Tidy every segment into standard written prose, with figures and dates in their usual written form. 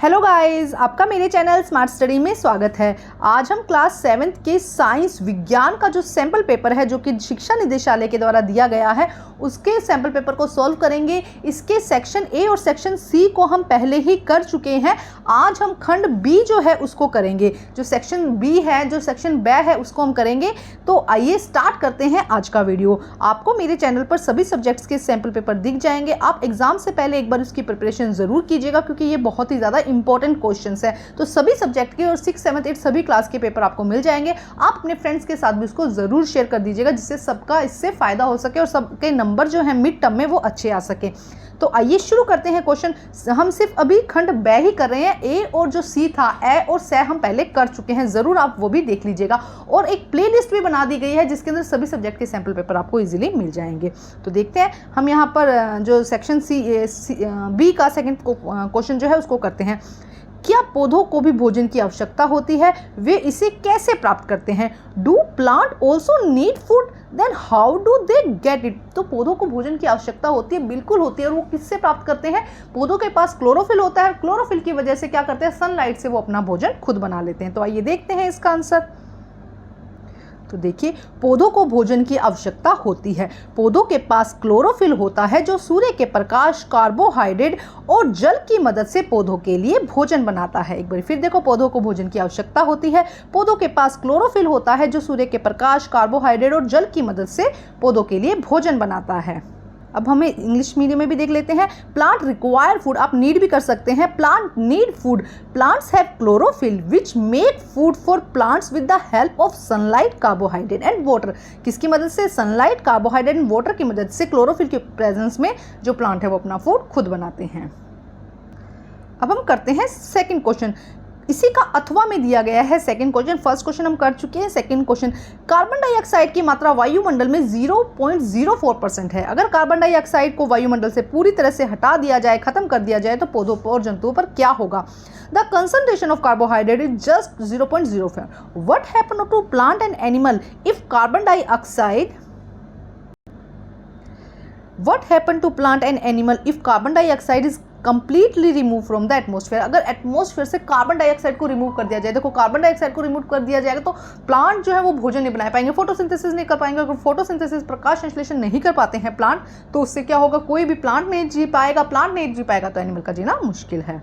Hello guys, आपका मेरे channel smart study में स्वागत है। आज हम क्लास 7th के साइंस विज्ञान का जो सैम्पल पेपर है जो कि शिक्षा निदेशालय के द्वारा दिया गया है उसके सैम्पल पेपर को सॉल्व करेंगे। इसके सेक्शन ए और सेक्शन सी को हम पहले ही कर चुके हैं। आज हम खंड बी जो है उसको करेंगे। जो सेक्शन बी है, जो सेक्शन ब है उसको हम करेंगे। तो आइए स्टार्ट करते हैं आज का वीडियो। आपको मेरे चैनल पर सभी सब्जेक्ट्स के सैम्पल पेपर दिख जाएंगे। आप एग्जाम से पहले एक बार उसकी प्रिपरेशन ज़रूर कीजिएगा क्योंकि ये बहुत ही ज़्यादा इंपॉर्टेंट क्वेश्चंस है। तो सभी सब्जेक्ट के और 6, 7, 8 सभी क्लास के पेपर आपको मिल जाएंगे। आप अपने फ्रेंड्स के साथ भी उसको ज़रूर शेयर कर दीजिएगा जिससे सबका इससे फ़ायदा हो सके और सबके नंबर जो है मिड टर्म में वो अच्छे आ सके। तो आइए शुरू करते हैं क्वेश्चन। हम सिर्फ अभी खंड ब ही कर रहे हैं। ए और जो सी था, ए और स हम पहले कर चुके हैं। ज़रूर आप वो भी देख लीजिएगा। और एक प्लेलिस्ट भी बना दी गई है जिसके अंदर सभी सब्जेक्ट के सैम्पल पेपर आपको इजीली मिल जाएंगे। तो देखते हैं हम यहाँ पर जो सेक्शन बी का सेकंड क्वेश्चन जो है उसको करते हैं। क्या पौधों को भी भोजन की आवश्यकता होती है? वे इसे कैसे प्राप्त करते हैं? Do plant also need food? Then how do they get it? तो पौधों को भोजन की आवश्यकता होती है, बिल्कुल होती है। और वो किससे प्राप्त करते हैं? पौधों के पास क्लोरोफिल होता है। क्लोरोफिल की वजह से क्या करते हैं? सनलाइट से वो अपना भोजन खुद बना लेते हैं। तो आइए देखते हैं इसका आंसर। तो देखिए, पौधों को भोजन की आवश्यकता होती है। पौधों के पास क्लोरोफिल होता है जो सूर्य के प्रकाश, कार्बोहाइड्रेट और जल की मदद से पौधों के लिए भोजन बनाता है। एक बार फिर देखो, पौधों को भोजन की आवश्यकता होती है। पौधों के पास क्लोरोफिल होता है जो सूर्य के प्रकाश, कार्बोहाइड्रेट और जल की मदद से पौधों के लिए भोजन बनाता है। अब हमें इंग्लिश मीडियम में भी देख लेते हैं। प्लांट रिक्वायर फूड, आप नीड भी कर सकते हैं। Plant need food. Plants have chlorophyll which make food for plants with the help of sunlight, carbohydrate and water. किसकी मदद से? सनलाइट, कार्बोहाइड्रेट एंड वाटर की मदद से क्लोरोफिल के प्रेजेंस में जो प्लांट है वो अपना फूड खुद बनाते हैं। अब हम करते हैं सेकेंड क्वेश्चन। इसी का अथवा में दिया गया है सेकंड क्वेश्चन। फर्स्ट क्वेश्चन हम कर चुके हैं। सेकंड क्वेश्चन, कार्बन डाइऑक्साइड की मात्रा वायुमंडल में 0.04% है। अगर कार्बन डाइऑक्साइड को वायुमंडल से पूरी तरह से हटा दिया जाए, खत्म कर दिया जाए, तो पौधों पर और जंतुओं पर क्या होगा? The concentration of carbohydrate is just 0.05। What happen to plant and animal if carbon dioxide What happened to plant and animal if carbon dioxide is completely removed from the atmosphere? अगर एटमॉस्फेयर से carbon dioxide को remove कर दिया जाए, देखो carbon dioxide को remove कर दिया जाएगा तो प्लांट जो है वो भोजन नहीं बना पाएंगे, फोटोसिंथेसिस नहीं कर पाएंगे। अगर फोटोसिंथेसिस, प्रकाश संश्लेषण नहीं कर पाते हैं प्लांट, तो उससे क्या होगा? कोई भी प्लांट नहीं जी पाएगा। प्लांट नहीं जी पाएगा तो एनिमल का जीना मुश्किल है।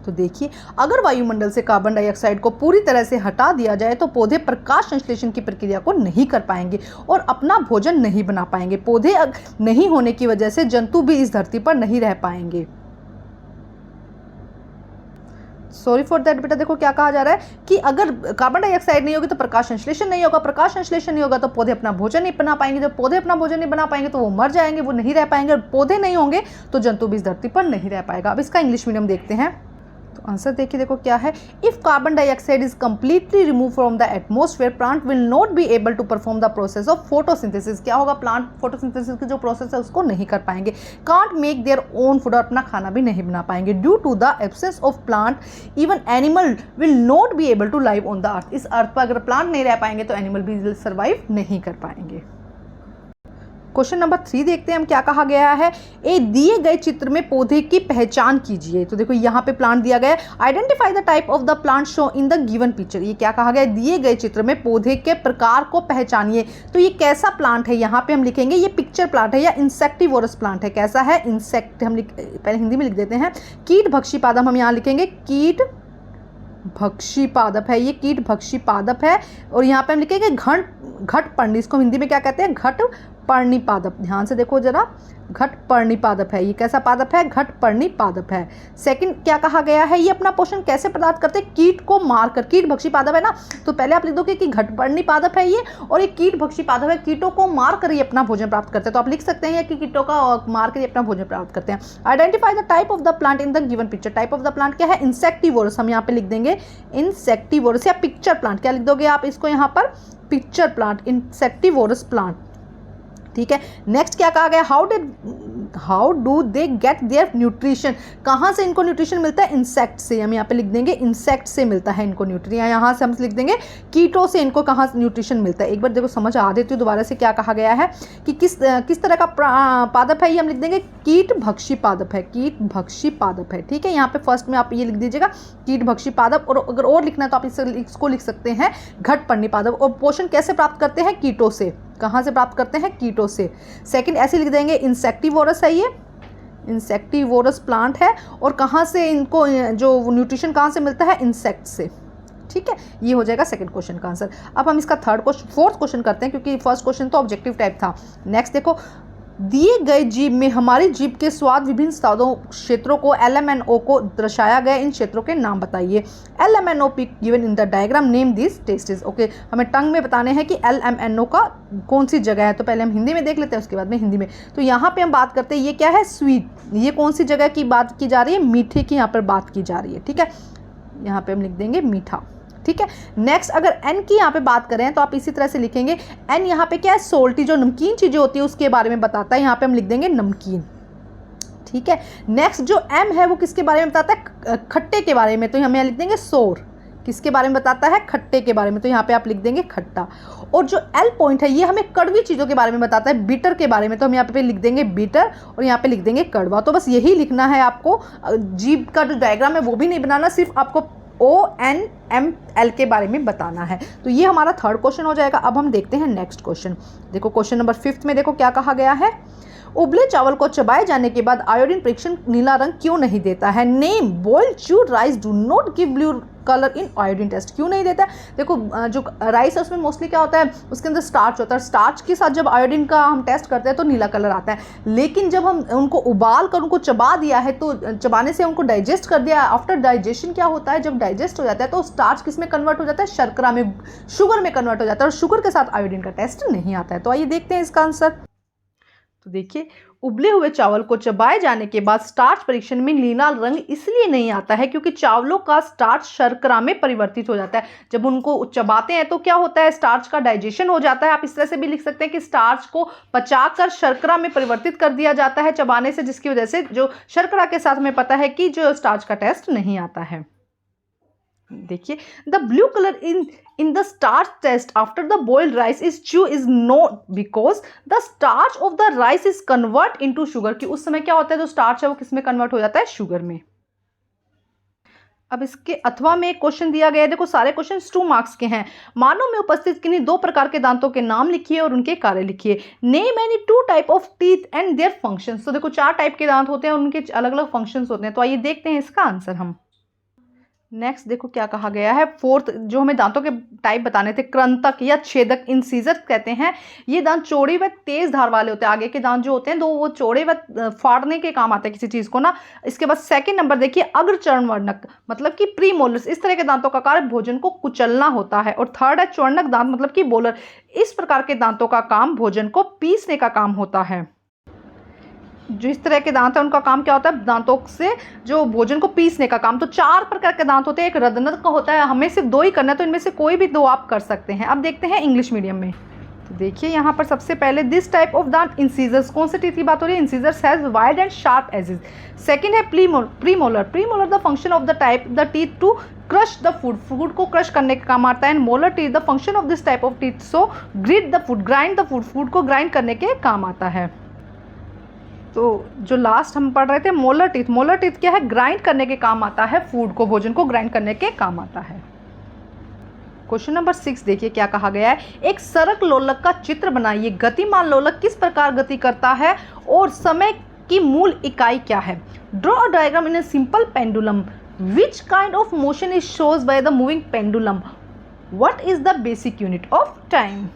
तो देखिए, अगर वायुमंडल से कार्बन डाइऑक्साइड को पूरी तरह से हटा दिया जाए तो पौधे प्रकाश संश्लेषण की प्रक्रिया को नहीं कर पाएंगे और अपना भोजन नहीं बना पाएंगे। पौधे नहीं होने की वजह से जंतु भी इस धरती पर नहीं रह पाएंगे। सॉरी फॉर दैट बेटा। देखो क्या कहा जा रहा है कि अगर कार्बन डाइऑक्साइड नहीं होगी तो प्रकाश संश्लेषण नहीं होगा। प्रकाश संश्लेषण नहीं होगा तो पौधे अपना भोजन नहीं बना पाएंगे। जब पौधे अपना भोजन नहीं बना पाएंगे तो वो मर जाएंगे, वो नहीं रह पाएंगे। और पौधे नहीं होंगे तो जंतु भी इस धरती पर नहीं रह पाएगा। अब इसका इंग्लिश मीडियम देखते हैं। तो आंसर देखिए, देखो क्या है। If carbon dioxide is completely remove from the atmosphere, plant will not be able to perform the process of photosynthesis. क्या होगा? प्लांट फोटोसिंथेसिस की जो प्रोसेस है उसको नहीं कर पाएंगे। Can't make their own food, और अपना खाना भी नहीं बना पाएंगे। Due to the absence of plant even animal will not be able to live on the earth. इस अर्थ पर अगर प्लांट नहीं रह पाएंगे तो एनिमल भी सर्वाइव नहीं कर पाएंगे। क्वेश्चन नंबर 3 देखते हैं हम क्या कहा गया है। दिए गए चित्र में पौधे की पहचान कीजिए। तो देखो यहाँ पे प्लांट दिया गया है। Identify the type of the plant show in the given picture. ये क्या कहा गया है? दिए गए चित्र में पौधे के प्रकार को पहचानिए। तो ये कैसा प्लांट है? यहाँ पे हम लिखेंगे ये पिक्चर प्लांट है या इंसेक्टिवोरस प्लांट है। कैसा है? इंसेक्ट। हम पहले हिंदी में लिख देते हैं। कीट भक्षी पादप हम यहाँ लिखेंगे कीट भक्षी पादप है। ये कीट भक्षी पादप है। और यहाँ पे हम लिखेंगे घट पर्णी। इसको हिंदी में क्या कहते हैं? घट पर्णी पादप। ध्यान से देखो जरा, घट पर्णी पादप है। ये कैसा पादप है? घट पर्णी पादप है। सेकंड क्या कहा गया है? ये अपना पोषण कैसे प्राप्त करते हैं? कीट को मारकर। कीट भक्षी पादप है ना, तो पहले आप लिख दोगे कि घट पर्णी पादप है ये, और ये कीट भक्षी पादप है। कीटों को मारकर ये अपना भोजन प्राप्त करते हैं। तो आप लिख सकते हैं कि कीटों का मारकर ये अपना भोजन प्राप्त करते हैं। Identify the type of the plant in the given picture. Type of the plant क्या है? इंसेक्टिवोरस। हम यहाँ पे लिख देंगे इंसेक्टिवोरस या पिक्चर प्लांट। क्या लिख दोगे आप इसको यहाँ पर? Pitcher plant, insectivorous plant. ठीक है। नेक्स्ट क्या कहा गया? How did how do they gate their nutrition, कहाँ से इनको न्यूट्रिशन मिलता है, इंसेक्ट से। हम यहाँ पे लिख देंगे इंसेक्ट से मिलता है इनको न्यूट्रिशन, यहाँ से हम लिख देंगे कीटों से इनको कहाँ से न्यूट्रिशन मिलता है। एक बार देखो समझ आ देती हूँ दोबारा से क्या कहा गया है कि किस तरह का पादप है ये, हम लिख देंगे कीट भक्षी पादप है, कीट भक्षी पादप है। ठीक है, यहाँ पे फर्स्ट में आप ये लिख दीजिएगा कीट भक्षी पादप, और अगर और लिखना है तो आप इसको लिख सकते हैं घटपर्णी पादप। और पोषण कैसे प्राप्त करते हैं, कीटों से। कहाँ से प्राप्त करते हैं, कीटों से। सेकंड ऐसे लिख देंगे इंसेक्टिवोरस है, ये इंसेक्टिवोरस प्लांट है, और कहाँ से इनको जो न्यूट्रिशन कहाँ से मिलता है, इंसेक्ट से। ठीक है, ये हो जाएगा सेकंड क्वेश्चन का आंसर। अब हम इसका फोर्थ क्वेश्चन करते हैं, क्योंकि फर्स्ट क्वेश्चन तो ऑब्जेक्टिव टाइप था। नेक्स्ट देखो, दिए गए जीव में हमारी जीभ के स्वाद विभिन्न स्वादों क्षेत्रों को LMNO को दर्शाया गया, इन क्षेत्रों के नाम बताइए। LMNO pick given in the diagram, name this testes. Okay, हमें टंग में बताने हैं कि LMNO का कौन सी जगह है, तो पहले हम हिंदी में देख लेते हैं, उसके बाद में हिंदी में। तो यहाँ पे हम बात करते हैं, ये क्या है, स्वीट। ये कौन सी जगह की बात की जा रही है, मीठे की यहाँ पर बात की जा रही है। ठीक है, यहाँ पे हम लिख देंगे मीठा। ठीक है, नेक्स्ट अगर एन की यहाँ पे बात करें तो आप इसी तरह से लिखेंगे। एन यहाँ पे क्या है, सोल्टी, जो नमकीन चीजें होती है उसके बारे में बताता है, यहाँ पे हम लिख देंगे नमकीन। ठीक है, नेक्स्ट जो एम है वो किसके बारे में बताता है, खट्टे के बारे में, तो हम यहाँ लिख देंगे सोर। किसके बारे में बताता है, खट्टे के बारे में, तो यहाँ पे आप लिख देंगे खट्टा। और जो एल पॉइंट है ये हमें कड़वी चीज़ों के बारे में बताता है, बिटर के बारे में, तो हम यहाँ पे लिख देंगे बिटर, और यहाँ पे लिख देंगे कड़वा। तो बस यही लिखना है आपको, जीभ का जो डायग्राम है वो भी नहीं बनाना, सिर्फ आपको ONML के बारे में बताना है। तो ये हमारा थर्ड क्वेश्चन हो जाएगा। अब हम देखते हैं नेक्स्ट क्वेश्चन। देखो क्वेश्चन नंबर 5 में देखो क्या कहा गया है, उबले चावल को चबाए जाने के बाद आयोडीन परीक्षण नीला रंग क्यों नहीं देता है। Name boiled chewed rice do not give blue colour in iodine test, क्यों नहीं देता है। देखो जो राइस है उसमें मोस्टली क्या होता है, उसके अंदर स्टार्च होता है, स्टार्च के साथ जब आयोडीन का हम टेस्ट करते हैं तो नीला कलर आता है। लेकिन जब हम उनको उबाल कर उनको चबा दिया है, तो चबाने से उनको डाइजेस्ट कर दिया, आफ्टर डाइजेशन क्या होता है, जब डाइजेस्ट हो जाता है तो स्टार्च किस में कन्वर्ट हो जाता है, शर्करा में, शुगर में कन्वर्ट हो जाता है, और शुगर के साथ आयोडीन का टेस्ट नहीं आता है। तो आइए देखते हैं इसका आंसर। तो देखिए, उबले हुए चावल को चबाए जाने के बाद स्टार्च परीक्षण में नीला रंग इसलिए नहीं आता है क्योंकि चावलों का स्टार्च शर्करा में परिवर्तित हो जाता है। जब उनको चबाते हैं तो क्या होता है, स्टार्च का डाइजेशन हो जाता है। आप इस तरह से भी लिख सकते हैं कि स्टार्च को पचाकर शर्करा में परिवर्तित कर दिया जाता है चबाने से, जिसकी वजह से जो शर्करा के साथ हमें पता है कि जो स्टार्च का टेस्ट नहीं आता है। देखिए, the blue colour in the starch test after the boiled rice is chew is not because the starch of the rice is convert into sugar, कि उस समय क्या होता है, जो स्टार्च है वो किस में कन्वर्ट हो जाता है, शुगर में। अब इसके अथवा में एक क्वेश्चन दिया गया है। देखो सारे क्वेश्चन 2 मार्क्स के हैं। मानव में उपस्थित किन्हीं 2 प्रकार के दांतों के नाम लिखिए और उनके कार्य लिखिए। Name any 2 type of teeth and their functions. तो देखो 4 टाइप के दांत होते हैं, उनके अलग अलग फंक्शंस होते हैं। तो आइए देखते हैं इसका आंसर हम। नेक्स्ट देखो क्या कहा गया है, फोर्थ जो हमें दांतों के टाइप बताने थे, कृंतक या छेदक, इंसीजर कहते हैं। ये दांत चौड़े व तेज धार वाले होते हैं। आगे के दांत जो होते हैं वो चौड़े व फाड़ने के काम आते हैं किसी चीज को ना। इसके बाद सेकंड नंबर देखिए, अग्रचर्णवर्णक मतलब कि प्रीमोलर्स, इस तरह के दांतों का कार्य भोजन को कुचलना होता है। और थर्ड है चौर्णक दांत मतलब कि बोलर, इस प्रकार के दांतों का काम भोजन को पीसने का काम होता है। जो इस तरह के दांत है उनका काम क्या होता है, दांतों से जो भोजन को पीसने का काम। तो 4 प्रकार के दांत होते हैं, एक रदनत का होता है, हमें सिर्फ 2 ही करना है, तो इनमें से कोई भी 2 आप कर सकते हैं। अब देखते हैं इंग्लिश मीडियम में। तो देखिए यहाँ पर सबसे पहले दिस टाइप ऑफ दांत इंसीजर्स, कौन से टीथ की बात हो रही है, incisors has wide and sharp edges. Second है premolar, premolar the function of the type the teeth to crush the food, food को क्रश करने का काम आता है। And molar teeth the function of this type of teeth so grit the food, grind the food, food को grind करने के काम आता है। तो जो लास्ट हम पढ़ रहे थे मोलर टीथ, मोलर टीथ क्या है, ग्राइंड करने के काम आता है, फूड को, भोजन को ग्राइंड करने के काम आता है। क्वेश्चन नंबर 6 देखिए क्या कहा गया है, एक सरक लोलक का चित्र बनाइए। गतिमान लोलक किस प्रकार गति करता है और समय की मूल इकाई क्या है। Draw a diagram in a simple pendulum, which kind of motion is shows by the moving pendulum, what is the basic unit of time.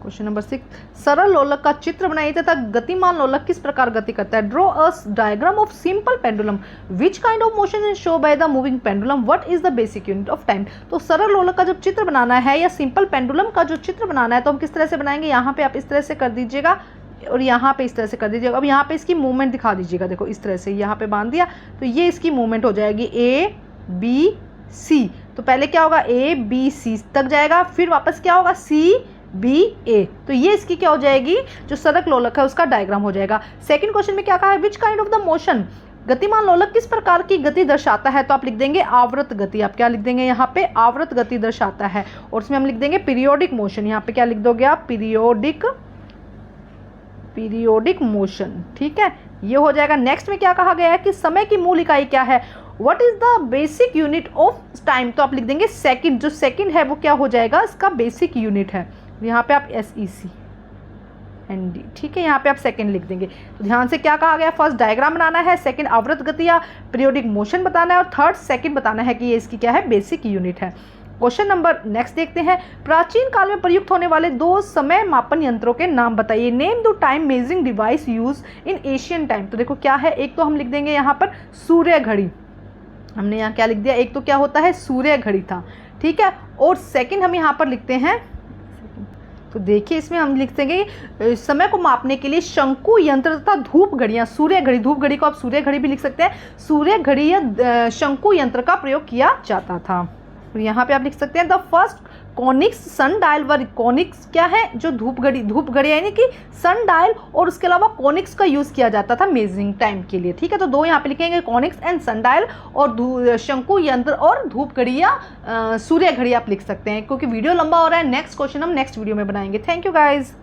Question number 6, सरल लोलक का चित्र बनाइए तथा गतिमान लोलक किस प्रकार गति करता है। Draw a diagram of simple pendulum, which kind of motion is show by the moving pendulum, what is the basic unit of time. तो सरल लोलक का जब चित्र बनाना है या सिंपल पेंडुलम का जो चित्र बनाना है तो हम किस तरह से बनाएंगे, यहाँ पे आप इस तरह से कर दीजिएगा और यहाँ पे इस तरह से कर दीजिएगा। अब यहाँ पे इसकी मूवमेंट दिखा दीजिएगा, देखो इस तरह से यहाँ पे बांध दिया तो ये इसकी मूवमेंट हो जाएगी A B C। तो पहले क्या होगा A B C तक जाएगा, फिर वापस क्या होगा C BA। तो ये इसकी क्या हो जाएगी, जो सड़क लोलक है उसका डायग्राम हो जाएगा। सेकंड क्वेश्चन में क्या कहा है, which kind of the motion, गतिमान लोलक किस प्रकार की गति दर्शाता है, तो आप लिख देंगे आवर्त गति। आप क्या लिख देंगे यहाँ पे, आवर्त गति दर्शाता है। और उसमें हम लिख देंगे पीरियोडिक मोशन, यहाँ पे क्या लिख दोगे आप, पीरियोडिक मोशन। ठीक है, ये हो जाएगा। नेक्स्ट में क्या कहा गया है कि समय की मूल इकाई क्या है, what is the basic unit of time, तो आप लिख देंगे सेकंड। जो सेकंड है वो क्या हो जाएगा, इसका बेसिक यूनिट है। यहाँ पे आप SECND, ठीक है, यहाँ पे आप सेकंड लिख देंगे। तो ध्यान से क्या कहा गया, फर्स्ट डायग्राम बनाना है, सेकंड आवर्त गति या पीरियोडिक मोशन बताना है, और थर्ड सेकंड बताना है कि ये इसकी क्या है, बेसिक यूनिट है। क्वेश्चन नंबर नेक्स्ट देखते हैं, प्राचीन काल में प्रयुक्त होने वाले 2 समय मापन यंत्रों के नाम बताइए। Name the time measuring device use in Asian time. तो देखो क्या है, एक तो हम लिख देंगे यहाँ पर सूर्य घड़ी, हमने यहाँ क्या लिख दिया, एक तो क्या होता है सूर्य घड़ी था, ठीक है। और सेकंड हम यहाँ पर लिखते हैं, तो देखिए इसमें हम लिख देंगे समय को मापने के लिए शंकु यंत्र तथा धूप घड़ियाँ, सूर्य घड़ी, धूप घड़ी को आप सूर्य घड़ी भी लिख सकते हैं, सूर्य घड़ी या शंकु यंत्र का प्रयोग किया जाता था। और यहाँ पे आप लिख सकते हैं the first conics sun dial व कॉनिक्स क्या है, जो धूप घड़ी यानी कि सन डायल और उसके अलावा कॉनिक्स का यूज़ किया जाता था मेजरिंग टाइम के लिए, ठीक है। तो 2 यहाँ पे लिखेंगे, कॉनिक्स एंड सन डायल, और शंकु यंत्र और धूप घड़ी या सूर्य घड़ी आप लिख सकते हैं, क्योंकि वीडियो लंबा हो रहा है। नेक्स्ट क्वेश्चन हम नेक्स्ट वीडियो में बनाएंगे। Thank you guys.